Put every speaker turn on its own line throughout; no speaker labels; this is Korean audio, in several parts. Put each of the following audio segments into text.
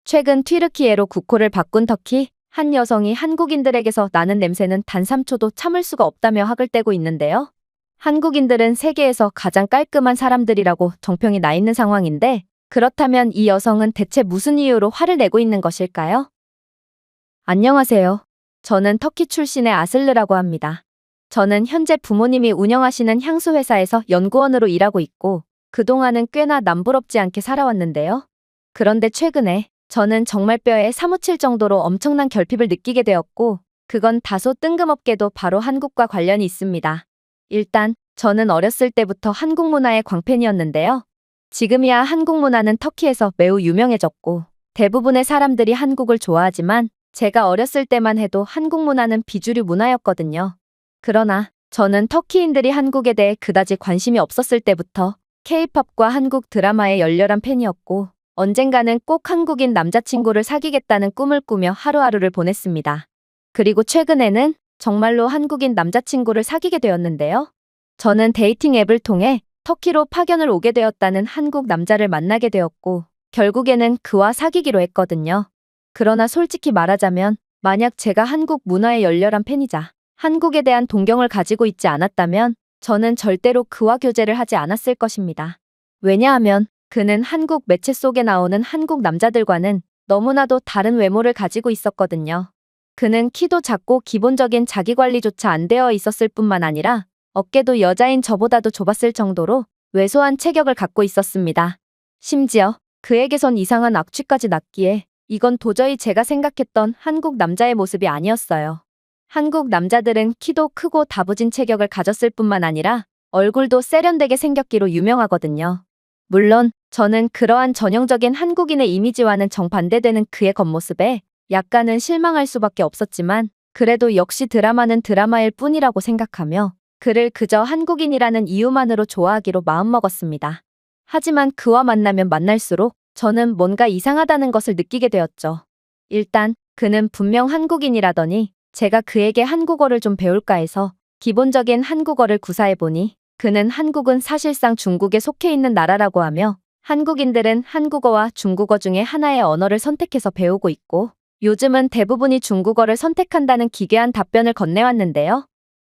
최근 튀르키예로 국호를 바꾼 터키, 한 여성이 한국인들에게서 나는 냄새는 단 3초도 참을 수가 없다며 학을 떼고 있는데요. 한국인들은 세계에서 가장 깔끔한 사람들이라고 정평이 나 있는 상황인데, 그렇다면 이 여성은 대체 무슨 이유로 화를 내고 있는 것일까요? 안녕하세요. 저는 터키 출신의 아슬르라고 합니다. 저는 현재 부모님이 운영하시는 향수 회사에서 연구원으로 일하고 있고, 그동안은 꽤나 남부럽지 않게 살아왔는데요. 그런데 최근에 저는 정말 뼈에 사무칠 정도로 엄청난 결핍을 느끼게 되었고, 그건 다소 뜬금없게도 바로 한국과 관련이 있습니다. 일단 저는 어렸을 때부터 한국 문화의 광팬이었는데요. 지금이야 한국 문화는 터키에서 매우 유명해졌고, 대부분의 사람들이 한국을 좋아하지만 제가 어렸을 때만 해도 한국 문화는 비주류 문화였거든요. 그러나 저는 터키인들이 한국에 대해 그다지 관심이 없었을 때부터 K-팝과 한국 드라마의 열렬한 팬이었고, 언젠가는 꼭 한국인 남자친구를 사귀겠다는 꿈을 꾸며 하루하루를 보냈습니다. 그리고 최근에는 정말로 한국인 남자친구를 사귀게 되었는데요. 저는 데이팅 앱을 통해 터키로 파견을 오게 되었다는 한국 남자를 만나게 되었고, 결국에는 그와 사귀기로 했거든요. 그러나 솔직히 말하자면, 만약 제가 한국 문화의 열렬한 팬이자 한국에 대한 동경을 가지고 있지 않았다면 저는 절대로 그와 교제를 하지 않았을 것입니다. 왜냐하면 그는 한국 매체 속에 나오는 한국 남자들과는 너무나도 다른 외모를 가지고 있었거든요. 그는 키도 작고 기본적인 자기관리조차 안 되어 있었을 뿐만 아니라 어깨도 여자인 저보다도 좁았을 정도로 왜소한 체격을 갖고 있었습니다. 심지어 그에게선 이상한 악취까지 났기에 이건 도저히 제가 생각했던 한국 남자의 모습이 아니었어요. 한국 남자들은 키도 크고 다부진 체격을 가졌을 뿐만 아니라 얼굴도 세련되게 생겼기로 유명하거든요. 물론 저는 그러한 전형적인 한국인의 이미지와는 정반대되는 그의 겉모습에 약간은 실망할 수밖에 없었지만, 그래도 역시 드라마는 드라마일 뿐이라고 생각하며 그를 그저 한국인이라는 이유만으로 좋아하기로 마음먹었습니다. 하지만 그와 만나면 만날수록 저는 뭔가 이상하다는 것을 느끼게 되었죠. 일단 그는 분명 한국인이라더니 제가 그에게 한국어를 좀 배울까 해서 기본적인 한국어를 구사해보니, 그는 한국은 사실상 중국에 속해 있는 나라라고 하며 한국인들은 한국어와 중국어 중에 하나의 언어를 선택해서 배우고 있고, 요즘은 대부분이 중국어를 선택한다는 기괴한 답변을 건네왔는데요.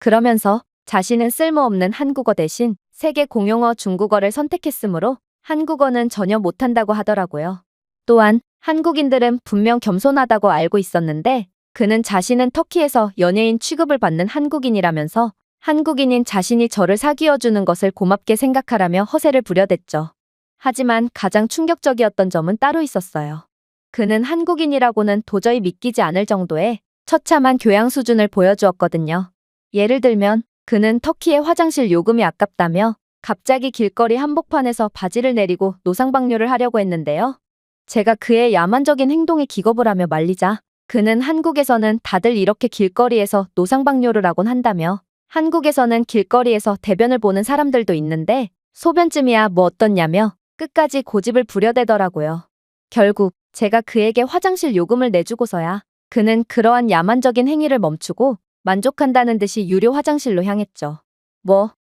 그러면서 자신은 쓸모없는 한국어 대신 세계 공용어 중국어를 선택했으므로 한국어는 전혀 못한다고 하더라고요. 또한 한국인들은 분명 겸손하다고 알고 있었는데, 그는 자신은 터키에서 연예인 취급을 받는 한국인이라면서 한국인인 자신이 저를 사귀어주는 것을 고맙게 생각하라며 허세를 부려댔죠. 하지만 가장 충격적이었던 점은 따로 있었어요. 그는 한국인이라고는 도저히 믿기지 않을 정도의 처참한 교양 수준을 보여주었거든요. 예를 들면 그는 터키의 화장실 요금이 아깝다며 갑자기 길거리 한복판에서 바지를 내리고 노상방뇨를 하려고 했는데요. 제가 그의 야만적인 행동에 기겁을 하며 말리자 그는 한국에서는 다들 이렇게 길거리에서 노상방뇨를 하곤 한다며, 한국에서는 길거리에서 대변을 보는 사람들도 있는데 소변쯤이야 뭐 어떻냐며 끝까지 고집을 부려대더라고요. 결국 제가 그에게 화장실 요금을 내주고서야 그는 그러한 야만적인 행위를 멈추고 만족한다는 듯이 유료 화장실로 향했죠.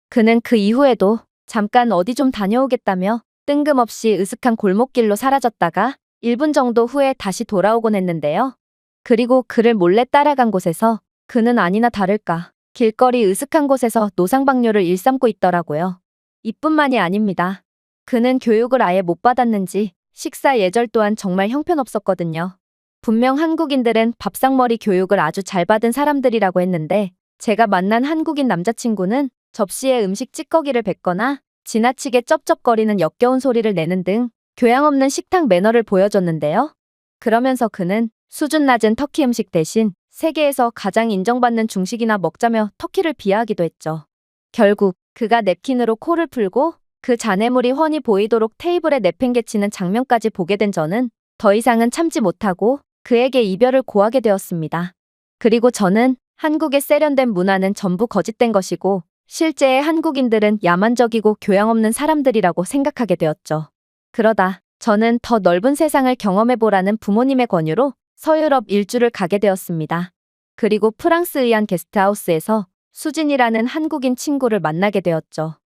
그는 그 이후에도 잠깐 어디 좀 다녀오겠다며 뜬금없이 으슥한 골목길로 사라졌다가 1분 정도 후에 다시 돌아오곤 했는데요. 그리고 그를 몰래 따라간 곳에서 그는 아니나 다를까 길거리 으슥한 곳에서 노상방뇨를 일삼고 있더라고요. 이뿐만이 아닙니다. 그는 교육을 아예 못 받았는지 식사 예절 또한 정말 형편없었거든요. 분명 한국인들은 밥상머리 교육을 아주 잘 받은 사람들이라고 했는데, 제가 만난 한국인 남자친구는 접시에 음식 찌꺼기를 뱉거나 지나치게 쩝쩝거리는 역겨운 소리를 내는 등 교양 없는 식탁 매너를 보여줬는데요. 그러면서 그는 수준 낮은 터키 음식 대신 세계에서 가장 인정받는 중식이나 먹자며 터키를 비하하기도 했죠. 결국 그가 냅킨으로 코를 풀고 그 잔해물이 훤히 보이도록 테이블에 내팽개치는 장면까지 보게 된 저는 더 이상은 참지 못하고 그에게 이별을 고하게 되었습니다. 그리고 저는 한국의 세련된 문화는 전부 거짓된 것이고 실제의 한국인들은 야만적이고 교양 없는 사람들이라고 생각하게 되었죠. 그러다 저는 더 넓은 세상을 경험해보라는 부모님의 권유로 서유럽 일주를 가게 되었습니다. 그리고 프랑스의 한 게스트하우스에서 수진이라는 한국인 친구를 만나게 되었죠.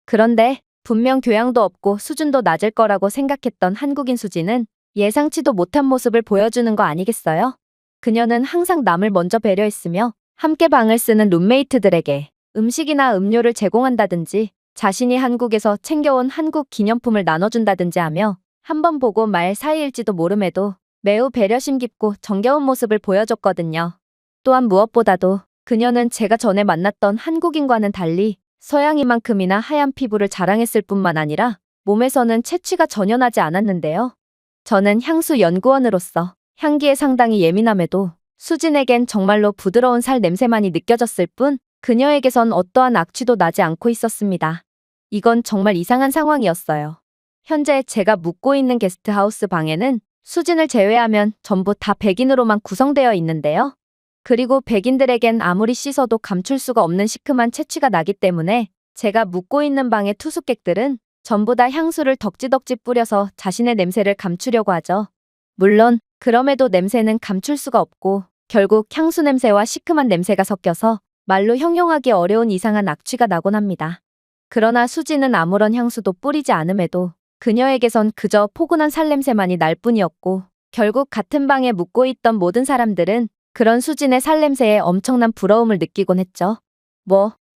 그런데 분명 교양도 없고 수준도 낮을 거라고 생각했던 한국인 수진은 예상치도 못한 모습을 보여주는 거 아니겠어요? 그녀는 항상 남을 먼저 배려했으며 함께 방을 쓰는 룸메이트들에게 음식이나 음료를 제공한다든지 자신이 한국에서 챙겨온 한국 기념품을 나눠준다든지 하며 한 번 보고 말 사이일지도 모름에도 매우 배려심 깊고 정겨운 모습을 보여줬거든요. 또한 무엇보다도 그녀는 제가 전에 만났던 한국인과는 달리 서양인만큼이나 하얀 피부를 자랑했을 뿐만 아니라 몸에서는 채취가 전혀 나지 않았는데요. 저는 향수 연구원으로서 향기에 상당히 예민함에도 수진에겐 정말로 부드러운 살 냄새만이 느껴졌을 뿐 그녀에게선 어떠한 악취도 나지 않고 있었습니다. 이건 정말 이상한 상황이었어요. 현재 제가 묵고 있는 게스트하우스 방에는 수진을 제외하면 전부 다 백인으로만 구성되어 있는데요. 그리고 백인들에겐 아무리 씻어도 감출 수가 없는 시큼한 채취가 나기 때문에 제가 묵고 있는 방의 투숙객들은 전부 다 향수를 덕지덕지 뿌려서 자신의 냄새를 감추려고 하죠. 물론 그럼에도 냄새는 감출 수가 없고 결국 향수 냄새와 시큼한 냄새가 섞여서 말로 형용하기 어려운 이상한 악취가 나곤 합니다. 그러나 수지는 아무런 향수도 뿌리지 않음에도 그녀에게선 그저 포근한 살냄새만이 날 뿐이었고 결국 같은 방에 묵고 있던 모든 사람들은 그런 수진의 살냄새에 엄청난 부러움을 느끼곤 했죠.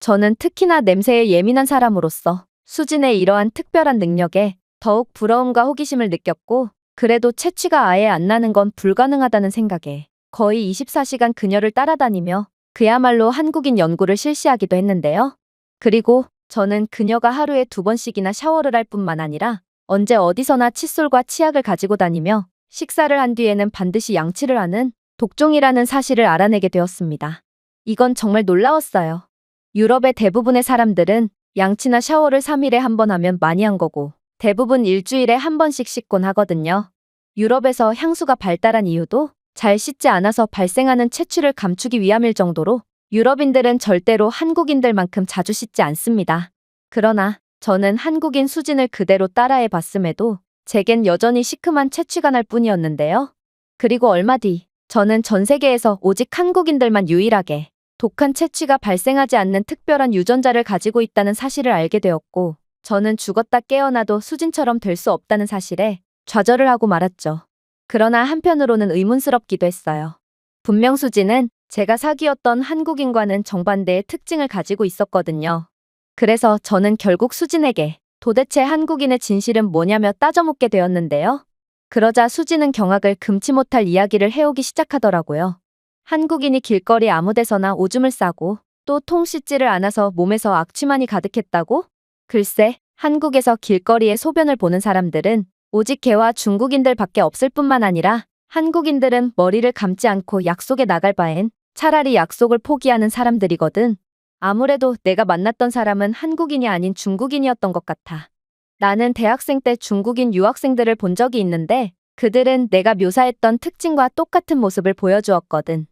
저는 특히나 냄새에 예민한 사람으로서 수진의 이러한 특별한 능력에 더욱 부러움과 호기심을 느꼈고 그래도 채취가 아예 안 나는 건 불가능하다는 생각에 거의 24시간 그녀를 따라다니며 그야말로 한국인 연구를 실시하기도 했는데요. 그리고 저는 그녀가 하루에 2번씩이나 샤워를 할 뿐만 아니라 언제 어디서나 칫솔과 치약을 가지고 다니며 식사를 한 뒤에는 반드시 양치를 하는 독종이라는 사실을 알아내게 되었습니다. 이건 정말 놀라웠어요. 유럽의 대부분의 사람들은 양치나 샤워를 3일에 한 번 하면 많이 한 거고 대부분 일주일에 한 번씩 씻곤 하거든요. 유럽에서 향수가 발달한 이유도 잘 씻지 않아서 발생하는 채취를 감추기 위함일 정도로 유럽인들은 절대로 한국인들만큼 자주 씻지 않습니다. 그러나 저는 한국인 수진을 그대로 따라해 봤음에도 제겐 여전히 시큼한 채취가 날 뿐이었는데요. 그리고 얼마 뒤 저는 전 세계에서 오직 한국인들만 유일하게 독한 채취가 발생하지 않는 특별한 유전자를 가지고 있다는 사실을 알게 되었고 저는 죽었다 깨어나도 수진처럼 될 수 없다는 사실에 좌절을 하고 말았죠. 그러나 한편으로는 의문스럽기도 했어요. 분명 수진은 제가 사귀었던 한국인과는 정반대의 특징을 가지고 있었거든요. 그래서 저는 결국 수진에게 도대체 한국인의 진실은 뭐냐며 따져묻게 되었는데요. 그러자 수진은 경악을 금치 못할 이야기를 해오기 시작하더라고요. 한국인이 길거리 아무데서나 오줌을 싸고 또 통 씻지를 않아서 몸에서 악취만이 가득했다고? 글쎄, 한국에서 길거리에 소변을 보는 사람들은 오직 걔와 중국인들밖에 없을 뿐만 아니라 한국인들은 머리를 감지 않고 약속에 나갈 바엔 차라리 약속을 포기하는 사람들이거든. 아무래도 내가 만났던 사람은 한국인이 아닌 중국인이었던 것 같아. 나는 대학생 때 중국인 유학생들을 본 적이 있는데 그들은 내가 묘사했던 특징과 똑같은 모습을 보여주었거든.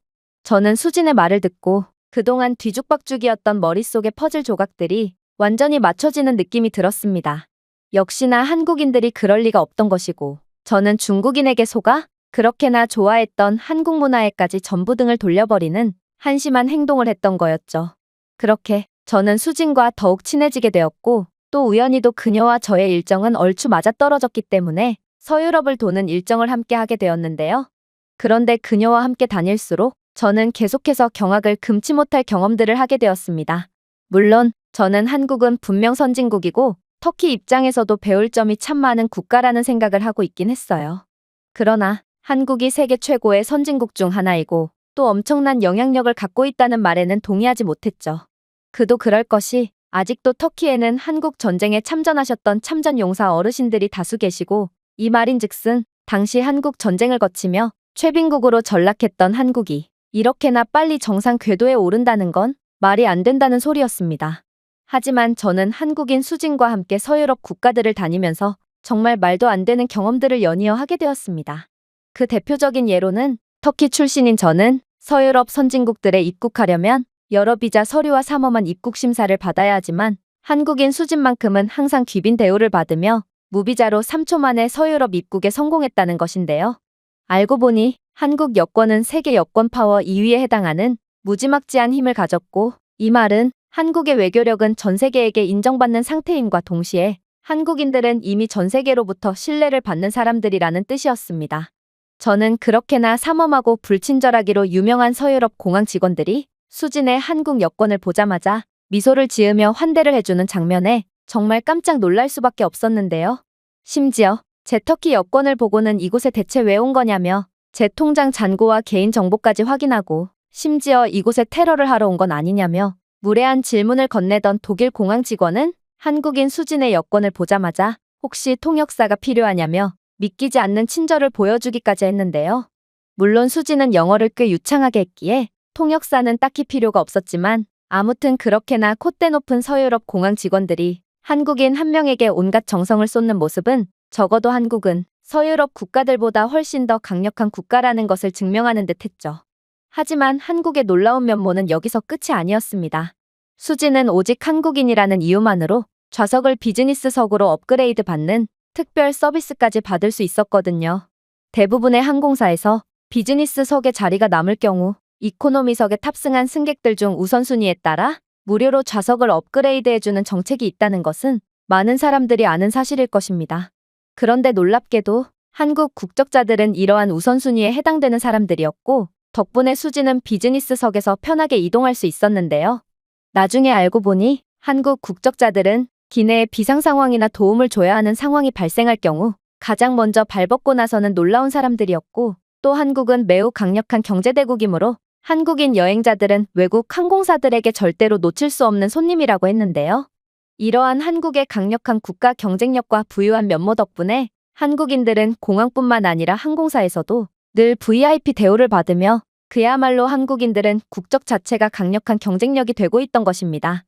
저는 수진의 말을 듣고 그동안 뒤죽박죽이었던 머릿속의 퍼즐 조각들이 완전히 맞춰지는 느낌이 들었습니다. 역시나 한국인들이 그럴 리가 없던 것이고 저는 중국인에게 속아 그렇게나 좋아했던 한국 문화에까지 전부 등을 돌려버리는 한심한 행동을 했던 거였죠. 그렇게 저는 수진과 더욱 친해지게 되었고 또 우연히도 그녀와 저의 일정은 얼추 맞아떨어졌기 때문에 서유럽을 도는 일정을 함께 하게 되었는데요. 그런데 그녀와 함께 다닐수록 저는 계속해서 경악을 금치 못할 경험들을 하게 되었습니다. 물론 저는 한국은 분명 선진국이고 터키 입장에서도 배울 점이 참 많은 국가라는 생각을 하고 있긴 했어요. 그러나 한국이 세계 최고의 선진국 중 하나이고 또 엄청난 영향력을 갖고 있다는 말에는 동의하지 못했죠. 그도 그럴 것이 아직도 터키에는 한국 전쟁에 참전하셨던 참전용사 어르신들이 다수 계시고 이 말인즉슨 당시 한국 전쟁을 거치며 최빈국으로 전락했던 한국이 이렇게나 빨리 정상 궤도에 오른다는 건 말이 안 된다는 소리였습니다. 하지만 저는 한국인 수진과 함께 서유럽 국가들을 다니면서 정말 말도 안 되는 경험들을 연이어 하게 되었습니다. 그 대표적인 예로는 터키 출신인 저는 서유럽 선진국들에 입국하려면 여러 비자 서류와 삼엄한 입국 심사를 받아야 하지만 한국인 수진만큼은 항상 귀빈 대우를 받으며 무비자로 3초 만에 서유럽 입국에 성공했다는 것인데요. 알고 보니 한국 여권은 세계 여권 파워 2위에 해당하는 무지막지한 힘을 가졌고 이 말은 한국의 외교력은 전 세계에게 인정받는 상태임과 동시에 한국인들은 이미 전 세계로부터 신뢰를 받는 사람들이라는 뜻이었습니다. 저는 그렇게나 삼엄하고 불친절하기로 유명한 서유럽 공항 직원들이 수진의 한국 여권을 보자마자 미소를 지으며 환대를 해주는 장면에 정말 깜짝 놀랄 수밖에 없었는데요. 심지어 제 터키 여권을 보고는 이곳에 대체 왜 온 거냐며 제 통장 잔고와 개인 정보까지 확인하고 심지어 이곳에 테러를 하러 온 건 아니냐며 무례한 질문을 건네던 독일 공항 직원은 한국인 수진의 여권을 보자마자 혹시 통역사가 필요하냐며 믿기지 않는 친절을 보여주기까지 했는데요. 물론 수진은 영어를 꽤 유창하게 했기에 통역사는 딱히 필요가 없었지만 아무튼 그렇게나 콧대 높은 서유럽 공항 직원들이 한국인 한 명에게 온갖 정성을 쏟는 모습은 적어도 한국은 서유럽 국가들보다 훨씬 더 강력한 국가라는 것을 증명하는 듯 했죠. 하지만 한국의 놀라운 면모는 여기서 끝이 아니었습니다. 수진은 오직 한국인이라는 이유만으로 좌석을 비즈니스석으로 업그레이드 받는 특별 서비스까지 받을 수 있었거든요. 대부분의 항공사에서 비즈니스석에 자리가 남을 경우 이코노미석에 탑승한 승객들 중 우선순위에 따라 무료로 좌석을 업그레이드해주는 정책이 있다는 것은 많은 사람들이 아는 사실일 것입니다. 그런데 놀랍게도 한국 국적자들은 이러한 우선순위에 해당되는 사람들이었고 덕분에 수진은 비즈니스석에서 편하게 이동할 수 있었는데요. 나중에 알고 보니 한국 국적자들은 기내에 비상 상황이나 도움을 줘야 하는 상황이 발생할 경우 가장 먼저 발벗고 나서는 놀라운 사람들이었고 또 한국은 매우 강력한 경제대국이므로 한국인 여행자들은 외국 항공사들에게 절대로 놓칠 수 없는 손님이라고 했는데요. 이러한 한국의 강력한 국가 경쟁력과 부유한 면모 덕분에 한국인들은 공항뿐만 아니라 항공사에서도 늘 VIP 대우를 받으며 그야말로 한국인들은 국적 자체가 강력한 경쟁력이 되고 있던 것입니다.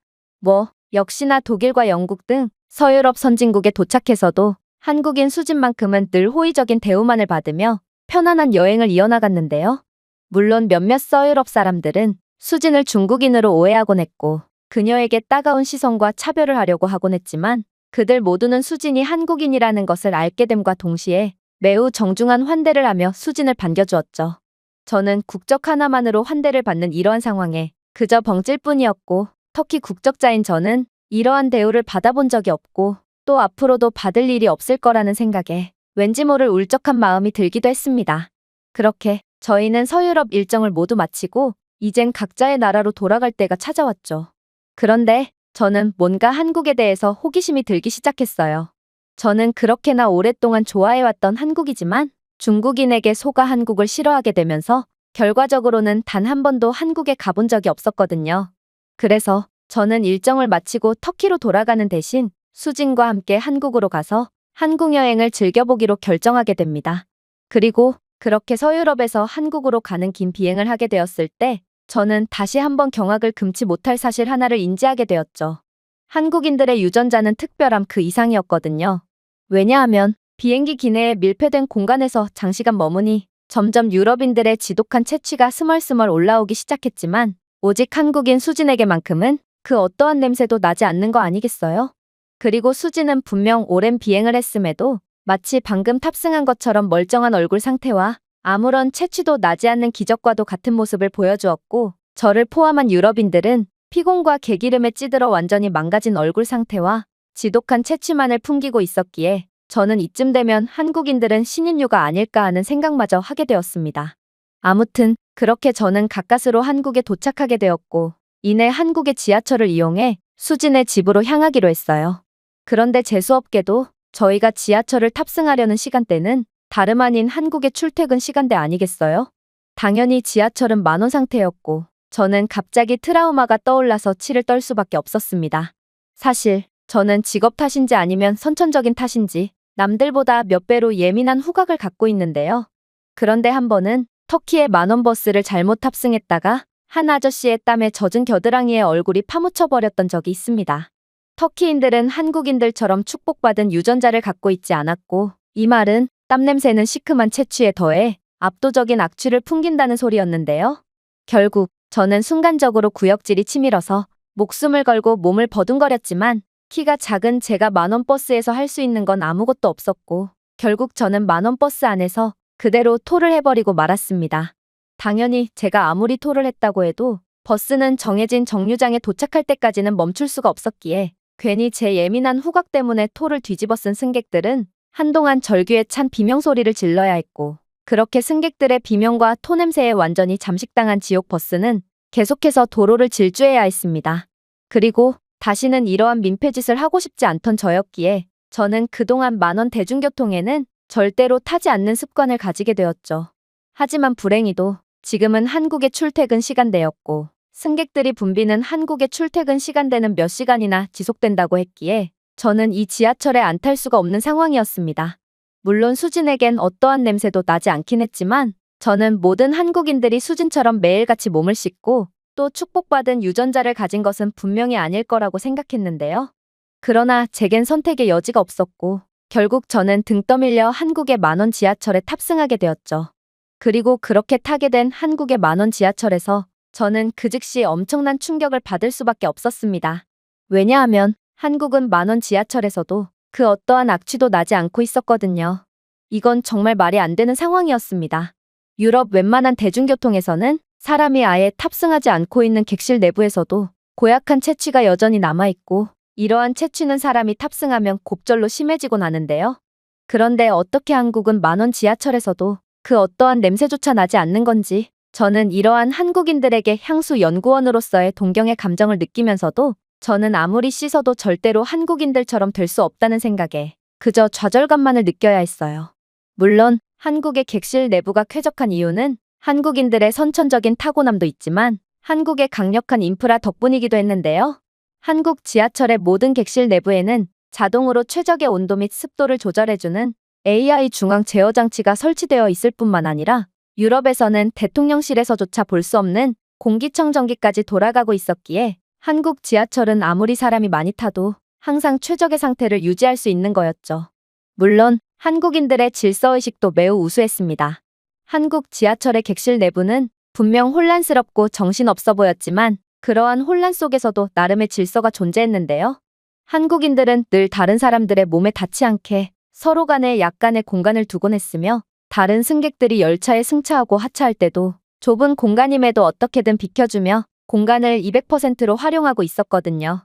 역시나 독일과 영국 등 서유럽 선진국에 도착해서도 한국인 수진만큼은 늘 호의적인 대우만을 받으며 편안한 여행을 이어나갔는데요. 물론 몇몇 서유럽 사람들은 수진을 중국인으로 오해하곤 했고 그녀에게 따가운 시선과 차별을 하려고 하곤 했지만 그들 모두는 수진이 한국인이라는 것을 알게 됨과 동시에 매우 정중한 환대를 하며 수진을 반겨주었죠. 저는 국적 하나만으로 환대를 받는 이러한 상황에 그저 벙찔 뿐이었고 터키 국적자인 저는 이러한 대우를 받아본 적이 없고 또 앞으로도 받을 일이 없을 거라는 생각에 왠지 모를 울적한 마음이 들기도 했습니다. 그렇게 저희는 서유럽 일정을 모두 마치고 이젠 각자의 나라로 돌아갈 때가 찾아왔죠. 그런데 저는 뭔가 한국에 대해서 호기심이 들기 시작했어요. 저는 그렇게나 오랫동안 좋아해왔던 한국이지만 중국인에게 속아 한국을 싫어하게 되면서 결과적으로는 단 한 번도 한국에 가본 적이 없었거든요. 그래서 저는 일정을 마치고 터키로 돌아가는 대신 수진과 함께 한국으로 가서 한국 여행을 즐겨보기로 결정하게 됩니다. 그리고 그렇게 서유럽에서 한국으로 가는 긴 비행을 하게 되었을 때 저는 다시 한번 경악을 금치 못할 사실 하나를 인지하게 되었죠. 한국인들의 유전자는 특별함 그 이상이었거든요. 왜냐하면 비행기 기내에 밀폐된 공간에서 장시간 머무니 점점 유럽인들의 지독한 체취가 스멀스멀 올라오기 시작했지만 오직 한국인 수진에게만큼은 그 어떠한 냄새도 나지 않는 거 아니겠어요? 그리고 수진은 분명 오랜 비행을 했음에도 마치 방금 탑승한 것처럼 멀쩡한 얼굴 상태와 아무런 채취도 나지 않는 기적과도 같은 모습을 보여주었고 저를 포함한 유럽인들은 피곤과 개기름에 찌들어 완전히 망가진 얼굴 상태와 지독한 채취만을 풍기고 있었기에 저는 이쯤 되면 한국인들은 신인류가 아닐까 하는 생각마저 하게 되었습니다. 아무튼 그렇게 저는 가까스로 한국에 도착하게 되었고 이내 한국의 지하철을 이용해 수진의 집으로 향하기로 했어요. 그런데 재수없게도 저희가 지하철을 탑승하려는 시간대는 다름 아닌 한국의 출퇴근 시간대 아니겠어요? 당연히 지하철은 만원 상태였고 저는 갑자기 트라우마가 떠올라서 치를 떨 수밖에 없었습니다. 사실 저는 직업 탓인지 아니면 선천적인 탓인지 남들보다 몇 배로 예민한 후각을 갖고 있는데요. 그런데 한 번은 터키의 만원 버스를 잘못 탑승했다가 한 아저씨의 땀에 젖은 겨드랑이에 얼굴이 파묻혀버렸던 적이 있습니다. 터키인들은 한국인들처럼 축복받은 유전자를 갖고 있지 않았고 이 말은 땀냄새는 시큼한 채취에 더해 압도적인 악취를 풍긴다는 소리였는데요. 결국 저는 순간적으로 구역질이 치밀어서 목숨을 걸고 몸을 버둥거렸지만 키가 작은 제가 만원 버스에서 할 수 있는 건 아무것도 없었고 결국 저는 만원 버스 안에서 그대로 토를 해버리고 말았습니다. 당연히 제가 아무리 토를 했다고 해도 버스는 정해진 정류장에 도착할 때까지는 멈출 수가 없었기에 괜히 제 예민한 후각 때문에 토를 뒤집어 쓴 승객들은 한동안 절규에 찬 비명소리를 질러야 했고, 그렇게 승객들의 비명과 토 냄새에 완전히 잠식당한 지옥 버스는 계속해서 도로를 질주해야 했습니다. 그리고 다시는 이러한 민폐짓을 하고 싶지 않던 저였기에 저는 그동안 만원 대중교통에는 절대로 타지 않는 습관을 가지게 되었죠. 하지만 불행히도 지금은 한국의 출퇴근 시간대였고, 승객들이 붐비는 한국의 출퇴근 시간대는 몇 시간이나 지속된다고 했기에 저는 이 지하철에 안 탈 수가 없는 상황이었습니다. 물론 수진에겐 어떠한 냄새도 나지 않긴 했지만 저는 모든 한국인들이 수진처럼 매일같이 몸을 씻고 또 축복받은 유전자를 가진 것은 분명히 아닐 거라고 생각했는데요. 그러나 제겐 선택의 여지가 없었고 결국 저는 등 떠밀려 한국의 만원 지하철에 탑승하게 되었죠. 그리고 그렇게 타게 된 한국의 만원 지하철에서 저는 그 즉시 엄청난 충격을 받을 수밖에 없었습니다. 왜냐하면 한국은 만원 지하철에서도 그 어떠한 악취도 나지 않고 있었거든요. 이건 정말 말이 안 되는 상황이었습니다. 유럽 웬만한 대중교통에서는 사람이 아예 탑승하지 않고 있는 객실 내부에서도 고약한 채취가 여전히 남아있고, 이러한 채취는 사람이 탑승하면 곱절로 심해지곤 하는데요. 그런데 어떻게 한국은 만원 지하철에서도 그 어떠한 냄새조차 나지 않는 건지, 저는 이러한 한국인들에게 향수 연구원으로서의 동경의 감정을 느끼면서도 저는 아무리 씻어도 절대로 한국인들처럼 될 수 없다는 생각에 그저 좌절감만을 느껴야 했어요. 물론 한국의 객실 내부가 쾌적한 이유는 한국인들의 선천적인 타고남도 있지만 한국의 강력한 인프라 덕분이기도 했는데요. 한국 지하철의 모든 객실 내부에는 자동으로 최적의 온도 및 습도를 조절해주는 AI 중앙 제어 장치가 설치되어 있을 뿐만 아니라 유럽에서는 대통령실에서조차 볼 수 없는 공기청정기까지 돌아가고 있었기에 한국 지하철은 아무리 사람이 많이 타도 항상 최적의 상태를 유지할 수 있는 거였죠. 물론 한국인들의 질서의식도 매우 우수했습니다. 한국 지하철의 객실 내부는 분명 혼란스럽고 정신없어 보였지만 그러한 혼란 속에서도 나름의 질서가 존재했는데요. 한국인들은 늘 다른 사람들의 몸에 닿지 않게 서로 간에 약간의 공간을 두곤 했으며, 다른 승객들이 열차에 승차하고 하차할 때도 좁은 공간임에도 어떻게든 비켜주며 공간을 200%로 활용하고 있었거든요.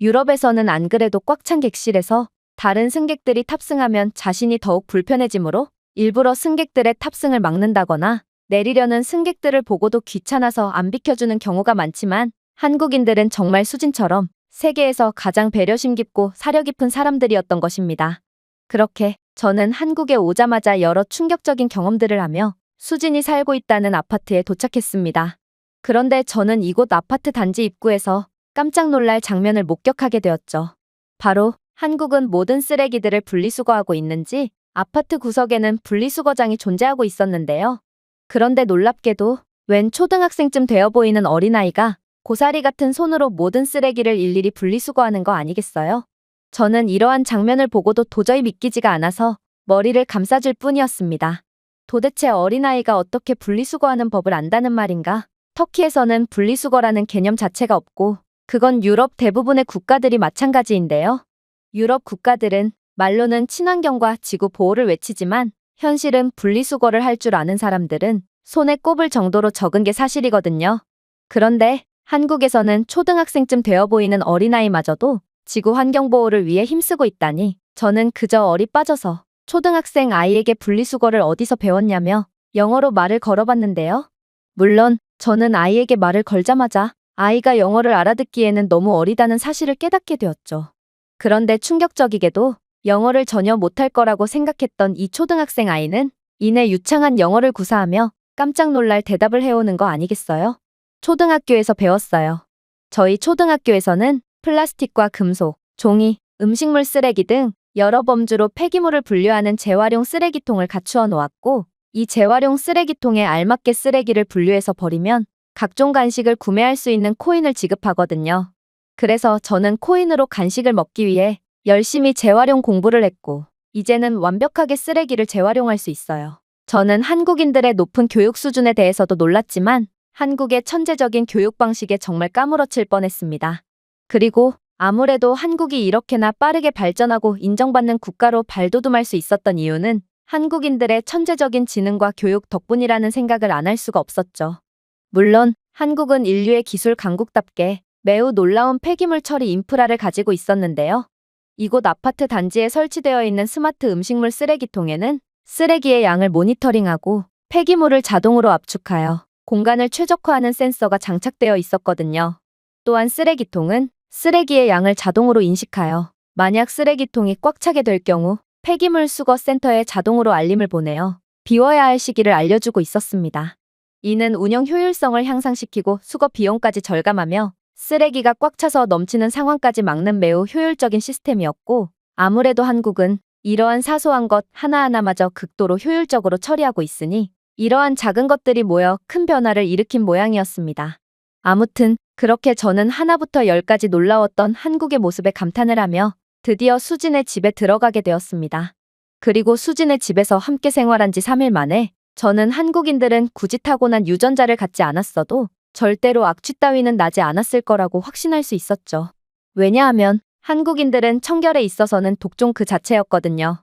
유럽에서는 안 그래도 꽉 찬 객실에서 다른 승객들이 탑승하면 자신이 더욱 불편해지므로 일부러 승객들의 탑승을 막는다거나 내리려는 승객들을 보고도 귀찮아서 안 비켜주는 경우가 많지만, 한국인들은 정말 수진처럼 세계에서 가장 배려심 깊고 사려 깊은 사람들이었던 것입니다. 그렇게 저는 한국에 오자마자 여러 충격적인 경험들을 하며 수진이 살고 있다는 아파트에 도착했습니다. 그런데 저는 이곳 아파트 단지 입구에서 깜짝 놀랄 장면을 목격하게 되었죠. 바로 한국은 모든 쓰레기들을 분리수거하고 있는지 아파트 구석에는 분리수거장이 존재하고 있었는데요. 그런데 놀랍게도 웬 초등학생쯤 되어 보이는 어린아이가 고사리 같은 손으로 모든 쓰레기를 일일이 분리수거하는 거 아니겠어요? 저는 이러한 장면을 보고도 도저히 믿기지가 않아서 머리를 감싸줄 뿐이었습니다. 도대체 어린아이가 어떻게 분리수거하는 법을 안다는 말인가? 터키에서는 분리수거라는 개념 자체가 없고 그건 유럽 대부분의 국가들이 마찬가지인데요. 유럽 국가들은 말로는 친환경과 지구 보호를 외치지만 현실은 분리수거를 할 줄 아는 사람들은 손에 꼽을 정도로 적은 게 사실이거든요. 그런데 한국에서는 초등학생쯤 되어 보이는 어린아이마저도 지구 환경 보호를 위해 힘쓰고 있다니, 저는 그저 얼이 빠져서 초등학생 아이에게 분리수거를 어디서 배웠냐며 영어로 말을 걸어봤는데요. 물론 저는 아이에게 말을 걸자마자 아이가 영어를 알아듣기에는 너무 어리다는 사실을 깨닫게 되었죠. 그런데 충격적이게도 영어를 전혀 못할 거라고 생각했던 이 초등학생 아이는 이내 유창한 영어를 구사하며 깜짝 놀랄 대답을 해오는 거 아니겠어요? 초등학교에서 배웠어요. 저희 초등학교에서는 플라스틱과 금속, 종이, 음식물 쓰레기 등 여러 범주로 폐기물을 분류하는 재활용 쓰레기통을 갖추어 놓았고, 이 재활용 쓰레기통에 알맞게 쓰레기를 분류해서 버리면 각종 간식을 구매할 수 있는 코인을 지급하거든요. 그래서 저는 코인으로 간식을 먹기 위해 열심히 재활용 공부를 했고, 이제는 완벽하게 쓰레기를 재활용할 수 있어요. 저는 한국인들의 높은 교육 수준에 대해서도 놀랐지만 한국의 천재적인 교육 방식에 정말 까무러칠 뻔했습니다. 그리고 아무래도 한국이 이렇게나 빠르게 발전하고 인정받는 국가로 발돋움할 수 있었던 이유는 한국인들의 천재적인 지능과 교육 덕분이라는 생각을 안 할 수가 없었죠. 물론 한국은 인류의 기술 강국답게 매우 놀라운 폐기물 처리 인프라를 가지고 있었는데요. 이곳 아파트 단지에 설치되어 있는 스마트 음식물 쓰레기통에는 쓰레기의 양을 모니터링하고 폐기물을 자동으로 압축하여 공간을 최적화하는 센서가 장착되어 있었거든요. 또한 쓰레기통은 쓰레기의 양을 자동으로 인식하여 만약 쓰레기통이 꽉 차게 될 경우 폐기물 수거 센터에 자동으로 알림을 보내어 비워야 할 시기를 알려주고 있었습니다. 이는 운영 효율성을 향상시키고 수거 비용까지 절감하며 쓰레기가 꽉 차서 넘치는 상황까지 막는 매우 효율적인 시스템이었고, 아무래도 한국은 이러한 사소한 것 하나하나마저 극도로 효율적으로 처리하고 있으니 이러한 작은 것들이 모여 큰 변화를 일으킨 모양이었습니다. 아무튼 그렇게 저는 하나부터 열까지 놀라웠던 한국의 모습에 감탄을 하며 드디어 수진의 집에 들어가게 되었습니다. 그리고 수진의 집에서 함께 생활한 지 3일 만에 저는 한국인들은 굳이 타고난 유전자를 갖지 않았어도 절대로 악취 따위는 나지 않았을 거라고 확신할 수 있었죠. 왜냐하면 한국인들은 청결에 있어서는 독종 그 자체였거든요.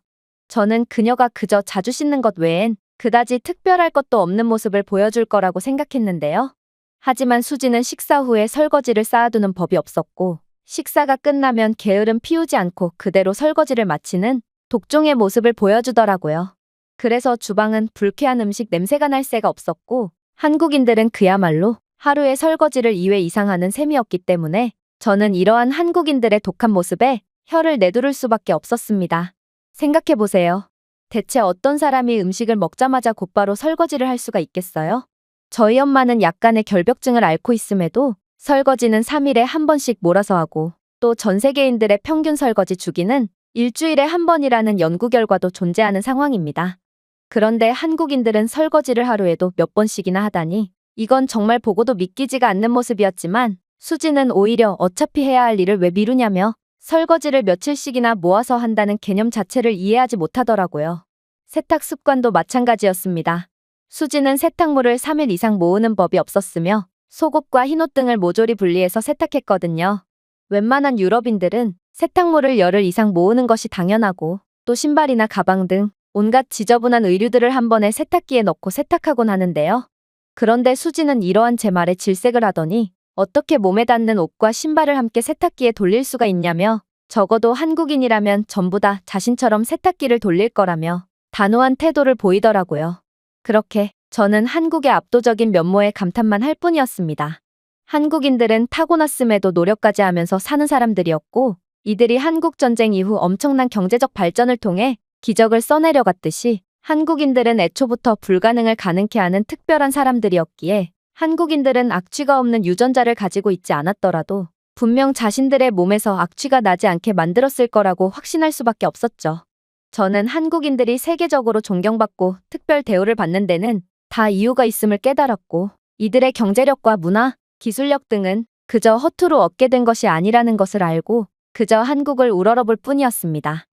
저는 그녀가 그저 자주 씻는 것 외엔 그다지 특별할 것도 없는 모습을 보여줄 거라고 생각했는데요. 하지만 수지는 식사 후에 설거지를 쌓아두는 법이 없었고, 식사가 끝나면 게으름 피우지 않고 그대로 설거지를 마치는 독종의 모습을 보여주더라고요. 그래서 주방은 불쾌한 음식 냄새가 날 새가 없었고, 한국인들은 그야말로 하루에 설거지를 2회 이상 하는 셈이었기 때문에 저는 이러한 한국인들의 독한 모습에 혀를 내두를 수밖에 없었습니다. 생각해보세요. 대체 어떤 사람이 음식을 먹자마자 곧바로 설거지를 할 수가 있겠어요? 저희 엄마는 약간의 결벽증을 앓고 있음에도 설거지는 3일에 한 번씩 몰아서 하고, 또 전 세계인들의 평균 설거지 주기는 일주일에 한 번이라는 연구 결과도 존재하는 상황입니다. 그런데 한국인들은 설거지를 하루에도 몇 번씩이나 하다니 이건 정말 보고도 믿기지가 않는 모습이었지만, 수지는 오히려 어차피 해야 할 일을 왜 미루냐며 설거지를 며칠씩이나 모아서 한다는 개념 자체를 이해하지 못하더라고요. 세탁 습관도 마찬가지였습니다. 수지는 세탁물을 3일 이상 모으는 법이 없었으며 속옷과 흰옷 등을 모조리 분리해서 세탁했거든요. 웬만한 유럽인들은 세탁물을 열흘 이상 모으는 것이 당연하고, 또 신발이나 가방 등 온갖 지저분한 의류들을 한 번에 세탁기에 넣고 세탁하곤 하는데요. 그런데 수지는 이러한 제 말에 질색을 하더니 어떻게 몸에 닿는 옷과 신발을 함께 세탁기에 돌릴 수가 있냐며, 적어도 한국인이라면 전부 다 자신처럼 세탁기를 돌릴 거라며 단호한 태도를 보이더라고요. 그렇게 저는 한국의 압도적인 면모에 감탄만 할 뿐이었습니다. 한국인들은 타고났음에도 노력까지 하면서 사는 사람들이었고, 이들이 한국전쟁 이후 엄청난 경제적 발전을 통해 기적을 써내려갔듯이 한국인들은 애초부터 불가능을 가능케 하는 특별한 사람들이었기에, 한국인들은 악취가 없는 유전자를 가지고 있지 않았더라도 분명 자신들의 몸에서 악취가 나지 않게 만들었을 거라고 확신할 수밖에 없었죠. 저는 한국인들이 세계적으로 존경받고 특별 대우를 받는 데는 다 이유가 있음을 깨달았고, 이들의 경제력과 문화, 기술력 등은 그저 허투루 얻게 된 것이 아니라는 것을 알고 그저 한국을 우러러볼 뿐이었습니다.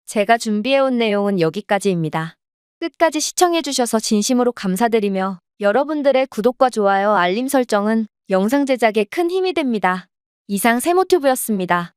제가 준비해온 내용은 여기까지입니다. 끝까지 시청해주셔서 진심으로 감사드리며 여러분들의 구독과 좋아요, 알림 설정은 영상 제작에 큰 힘이 됩니다. 이상 세모튜브였습니다.